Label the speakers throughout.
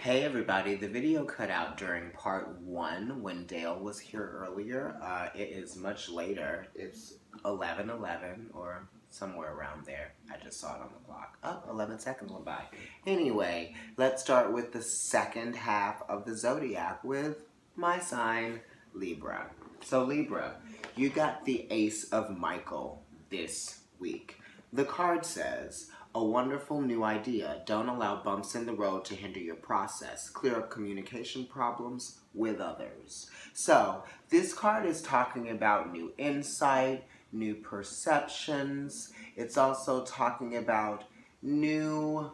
Speaker 1: Hey everybody, the video cut out during part 1 when Dale was here earlier. It is much later. It's 11:11 or somewhere around there. I just saw it on the clock. Oh, 11 seconds went by. Anyway, let's start with the second half of the zodiac with my sign, Libra. So Libra, you got the Ace of Michael this week. The card says, a wonderful new idea. Don't allow bumps in the road to hinder your process. Clear up communication problems with others. So, this card is talking about new insight, new perceptions. It's also talking about new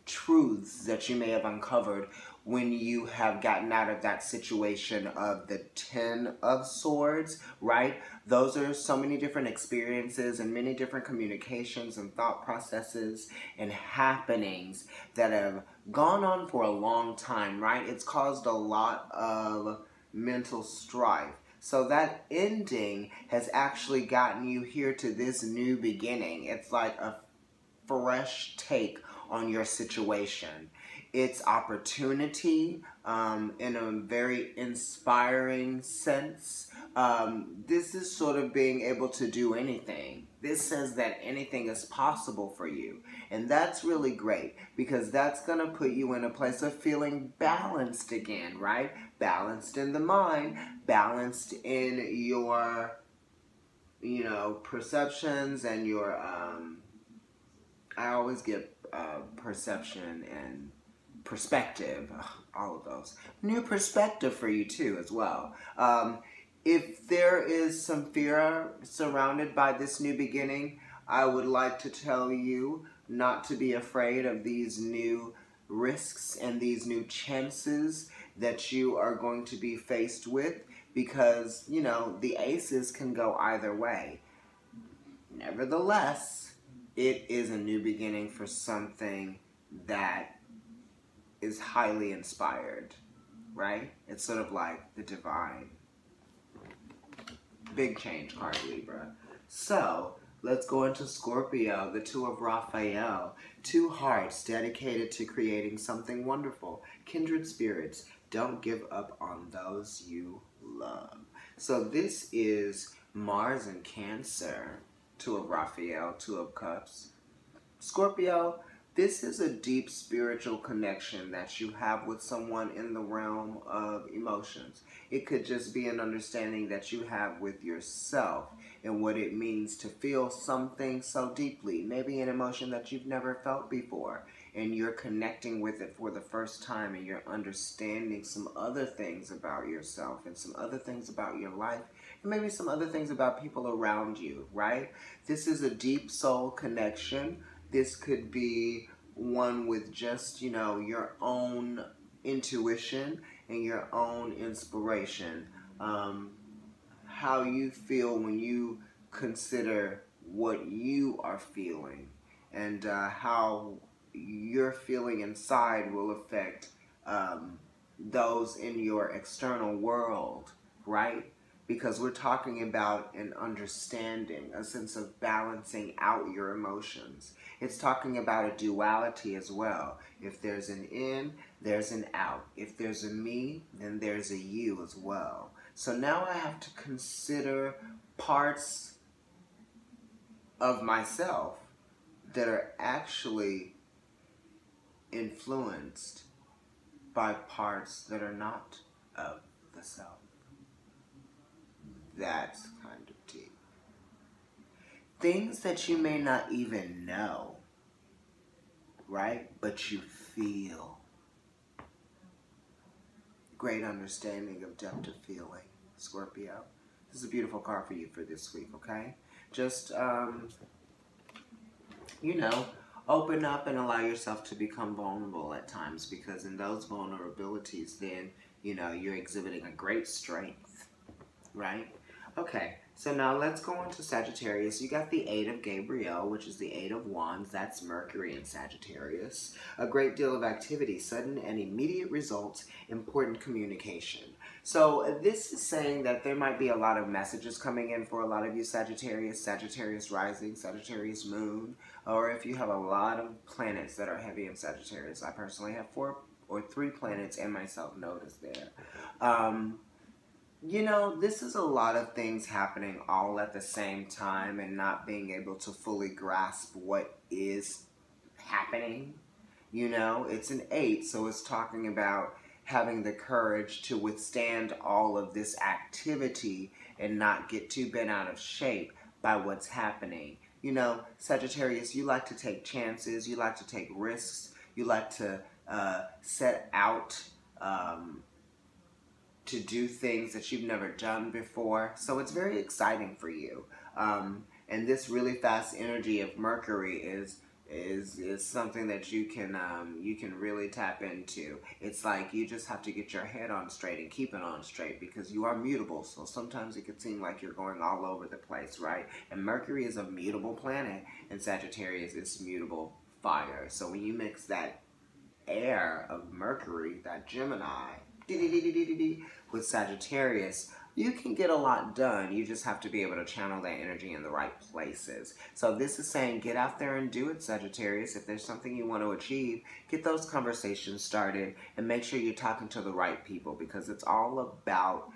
Speaker 1: truths that you may have uncovered when you have gotten out of that situation of the Ten of Swords, right? Those are so many different experiences and many different communications and thought processes and happenings that have gone on for a long time, right? It's caused a lot of mental strife. So that ending has actually gotten you here to this new beginning. It's like a fresh take on your situation. It's opportunity in a very inspiring sense. This is sort of being able to do anything. This says that anything is possible for you. And that's really great because that's going to put you in a place of feeling balanced again, right? Balanced in the mind, balanced in your, perceptions and your, I always get perception and perspective, all of those. New perspective for you too as well. If there is some fear surrounded by this new beginning, I would like to tell you not to be afraid of these new risks and these new chances that you are going to be faced with because, the aces can go either way. Nevertheless, it is a new beginning for something that is highly inspired, right? It's sort of like the divine. Big change card, Libra. So, let's go into Scorpio, the Two of Raphael. Two hearts dedicated to creating something wonderful. Kindred spirits, don't give up on those you love. So this is Mars and Cancer. Two of Raphael, Two of Cups. Scorpio, this is a deep spiritual connection that you have with someone in the realm of emotions. It could just be an understanding that you have with yourself and what it means to feel something so deeply. Maybe an emotion that you've never felt before and you're connecting with it for the first time and you're understanding some other things about yourself and some other things about your life and maybe some other things about people around you, right? This is a deep soul connection. This could be one with just, your own intuition and your own inspiration. How you feel when you consider what you are feeling and how your feeling inside will affect those in your external world, right? Because we're talking about an understanding, a sense of balancing out your emotions. It's talking about a duality as well. If there's an in, there's an out. If there's a me, then there's a you as well. So now I have to consider parts of myself that are actually influenced by parts that are not of the self. That's kind of deep. Things that you may not even know, right? But you feel. Great understanding of depth of feeling, Scorpio. This is a beautiful card for you for this week, okay? Just, open up and allow yourself to become vulnerable at times because in those vulnerabilities, then, you're exhibiting a great strength, right? Okay, so now let's go on to Sagittarius. You got the Eight of Gabriel, which is the Eight of Wands. That's Mercury in Sagittarius. A great deal of activity, sudden and immediate results, important communication. So this is saying that there might be a lot of messages coming in for a lot of you Sagittarius, Sagittarius rising, Sagittarius moon, or if you have a lot of planets that are heavy in Sagittarius. I personally have four or 3 planets and my South Node is there. You know, this is a lot of things happening all at the same time and not being able to fully grasp what is happening. You know, it's an 8, so it's talking about having the courage to withstand all of this activity and not get too bent out of shape by what's happening. You know, Sagittarius, you like to take chances, you like to take risks, you like to set out to do things that you've never done before. So it's very exciting for you. And this really fast energy of Mercury is something that you can really tap into. It's like you just have to get your head on straight and keep it on straight, because you are mutable. So sometimes it can seem like you're going all over the place, right? And Mercury is a mutable planet, and Sagittarius is mutable fire. So when you mix that air of Mercury, that Gemini, with Sagittarius, you can get a lot done. You just have to be able to channel that energy in the right places. So this is saying get out there and do it, Sagittarius. If there's something you want to achieve, get those conversations started and make sure you're talking to the right people, because it's all about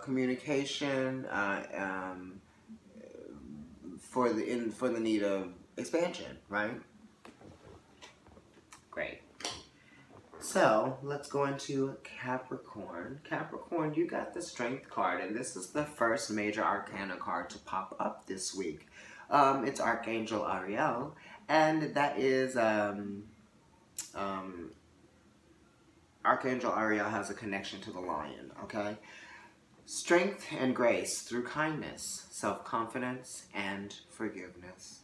Speaker 1: communication for the need of expansion, right? Great. So, let's go into Capricorn. Capricorn, you got the Strength card, and this is the first major arcana card to pop up this week. It's Archangel Ariel, and that is, Archangel Ariel has a connection to the lion, okay? Strength and grace through kindness, self-confidence, and forgiveness.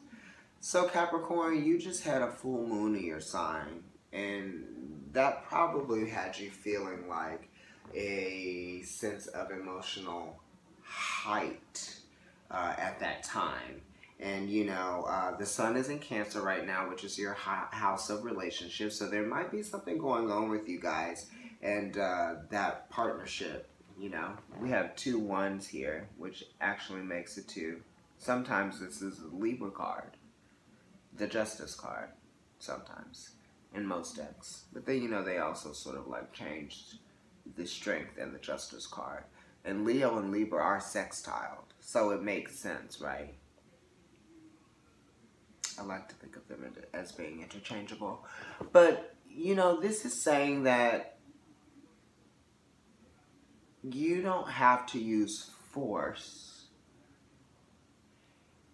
Speaker 1: So, Capricorn, you just had a full moon in your sign, and that probably had you feeling like a sense of emotional height at that time. And, you know, the sun is in Cancer right now, which is your house of relationships. So there might be something going on with you guys and that partnership. You know, we have 2 1s here, which actually makes it 2. Sometimes this is a Libra card, the Justice card, sometimes. In most decks. But then, you know, they also sort of like changed the Strength and the Justice card. And Leo and Libra are sextiled, so it makes sense, right? I like to think of them as being interchangeable. But, you know, this is saying that you don't have to use force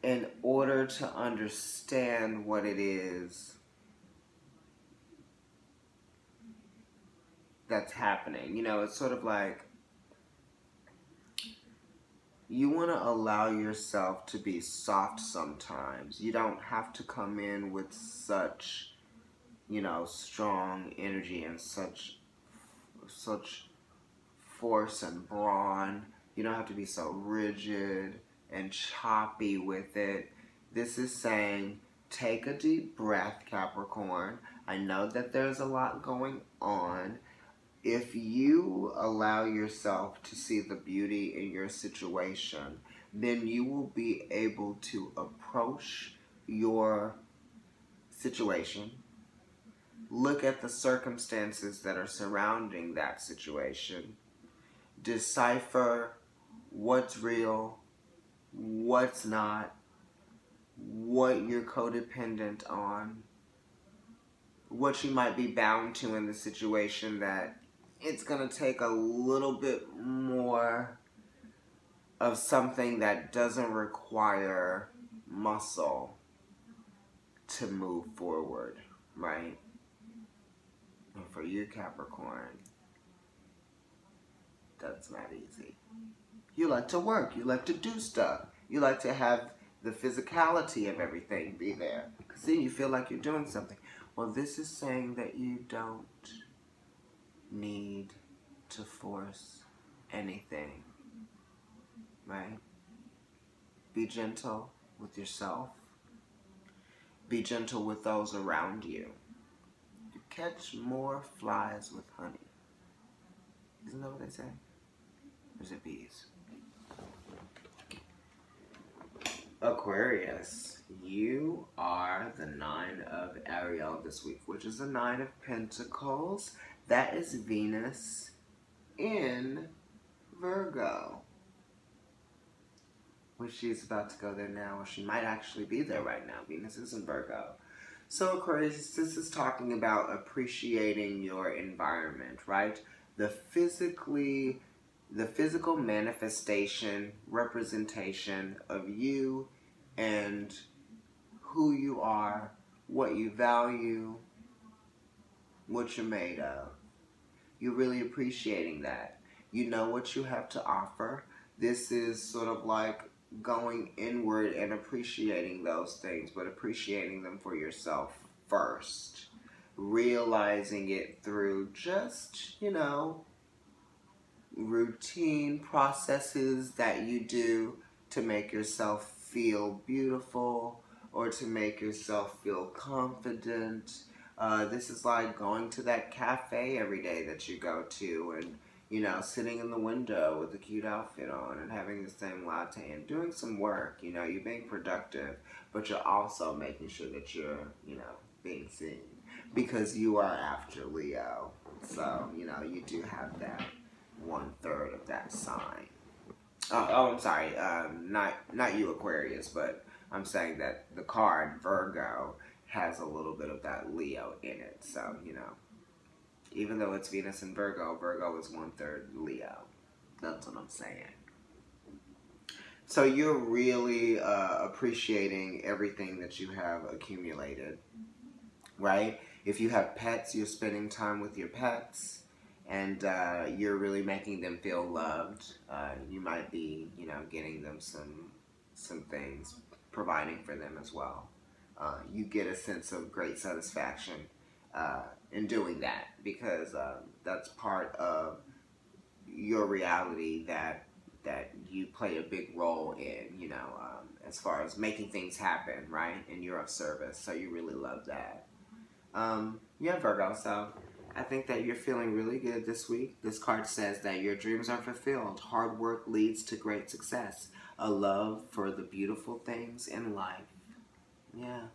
Speaker 1: in order to understand what it is that's happening. You know, it's sort of like you want to allow yourself to be soft sometimes. You don't have to come in with such, you know, strong energy and such force and brawn. You don't have to be so rigid and choppy with it. This is saying, take a deep breath, Capricorn. I know that there's a lot going on. If you allow yourself to see the beauty in your situation, then you will be able to approach your situation, look at the circumstances that are surrounding that situation, decipher what's real, what's not, what you're codependent on, what you might be bound to in the situation that it's going to take a little bit more of something that doesn't require muscle to move forward, right? And for you, Capricorn, that's not easy. You like to work. You like to do stuff. You like to have the physicality of everything be there, because then you feel like you're doing something. Well, this is saying that you don't need to force anything, right? Be gentle with yourself. Be gentle with those around you. You catch more flies with honey. Isn't that what they say? Or is it bees? Aquarius, you are the Nine of Ariel this week, which is the Nine of Pentacles. That is Venus in Virgo, which she's about to go there now, or she might actually be there right now. Venus is in Virgo. So Aquarius, this is talking about appreciating your environment, right? The physical manifestation, representation of you and who you are, what you value, what you're made of. You're really appreciating that. You know what you have to offer. This is sort of like going inward and appreciating those things, but appreciating them for yourself first. Realizing it through just, routine processes that you do to make yourself feel beautiful or to make yourself feel confident. This is like going to that cafe every day that you go to and, sitting in the window with a cute outfit on and having the same latte and doing some work. You're being productive, but you're also making sure that you're, being seen because you are after Leo. So, you do have that 1/3 of that sign. I'm sorry, not you Aquarius, but I'm saying that the card Virgo has a little bit of that Leo in it. So, even though it's Venus in Virgo, Virgo is 1/3 Leo. That's what I'm saying. So you're really appreciating everything that you have accumulated, right? If you have pets, you're spending time with your pets. And you're really making them feel loved. You might be, getting them some things, providing for them as well. You get a sense of great satisfaction in doing that because that's part of your reality that you play a big role in, as far as making things happen, right? And you're of service, so you really love that. Yeah, Virgo, so I think that you're feeling really good this week. This card says that your dreams are fulfilled. Hard work leads to great success. A love for the beautiful things in life. Yeah.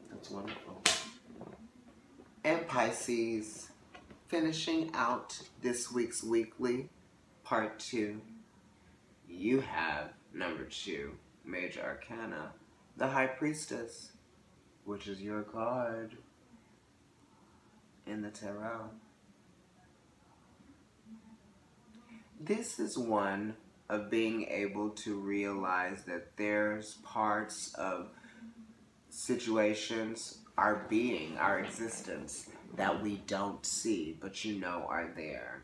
Speaker 1: That's wonderful. And Pisces, finishing out this week's weekly, part 2. You have number 2, Major Arcana, the High Priestess, which is your card in the tarot. This is one of being able to realize that there's parts of situations, our being, our existence, that we don't see, but are there.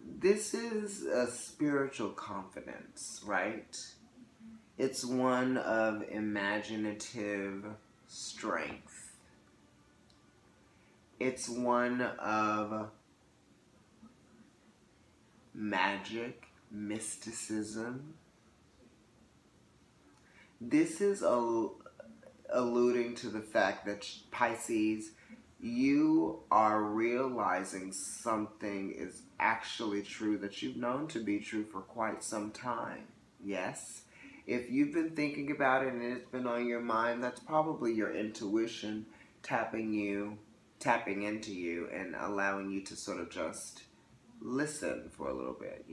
Speaker 1: This is a spiritual confidence, right? It's one of imaginative strength. It's one of magic, mysticism. This is alluding to the fact that Pisces, you are realizing something is actually true that you've known to be true for quite some time. Yes? If you've been thinking about it and it's been on your mind, that's probably your intuition tapping into you and allowing you to sort of just listen for a little bit.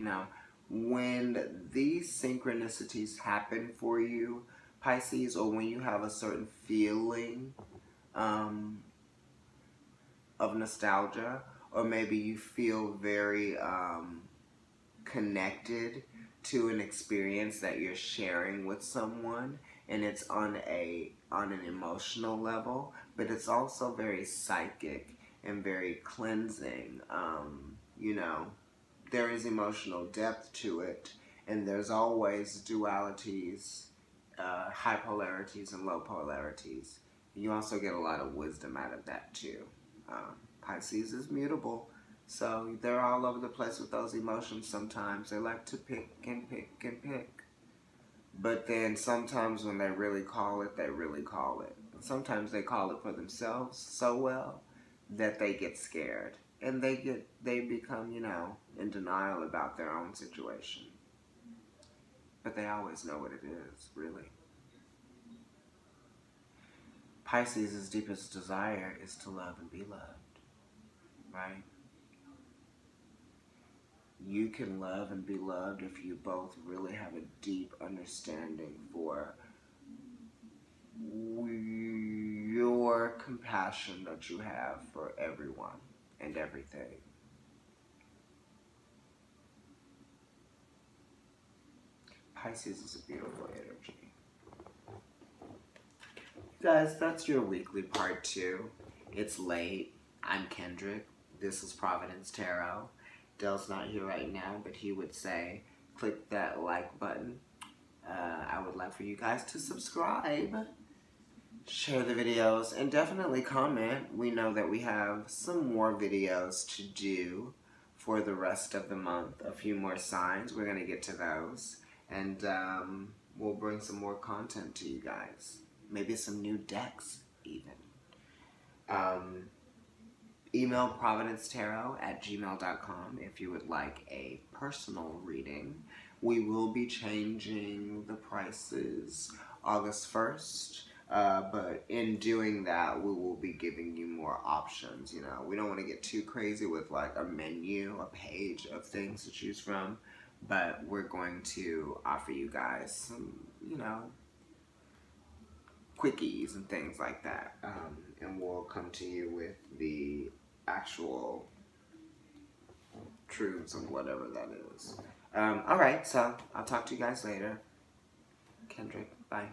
Speaker 1: When these synchronicities happen for you, Pisces, or when you have a certain feeling of nostalgia, or maybe you feel very connected to an experience that you're sharing with someone, and it's on an emotional level, but it's also very psychic and very cleansing. There is emotional depth to it, and there's always dualities, high polarities and low polarities. You also get a lot of wisdom out of that too. Pisces is mutable, so they're all over the place with those emotions sometimes. They like to pick and pick and pick. But then sometimes when they really call it, they really call it. Sometimes they call it for themselves so well that they get scared. And they become, in denial about their own situation. but they always know what it is, really. Pisces' deepest desire is to love and be loved, right? You can love and be loved if you both really have a deep understanding for your compassion that you have for everyone and everything. Pisces is a beautiful energy. Guys, that's your weekly part 2. It's late. I'm Kendrick. This is Providence Tarot. Dell's not here right now, but he would say, click that like button. I would like for you guys to subscribe, share the videos, and definitely comment. We know that we have some more videos to do for the rest of the month. A few more signs. We're going to get to those. And we'll bring some more content to you guys. Maybe some new decks, even. Email providencetarot@gmail.com if you would like a personal reading. We will be changing the prices August 1st. But in doing that, we will be giving you more options. You know, we don't want to get too crazy with like a menu, a page of things to choose from. But we're going to offer you guys some, you know, quickies and things like that. And we'll come to you with the actual truths of whatever that is. Alright, so I'll talk to you guys later. Kendrick, bye.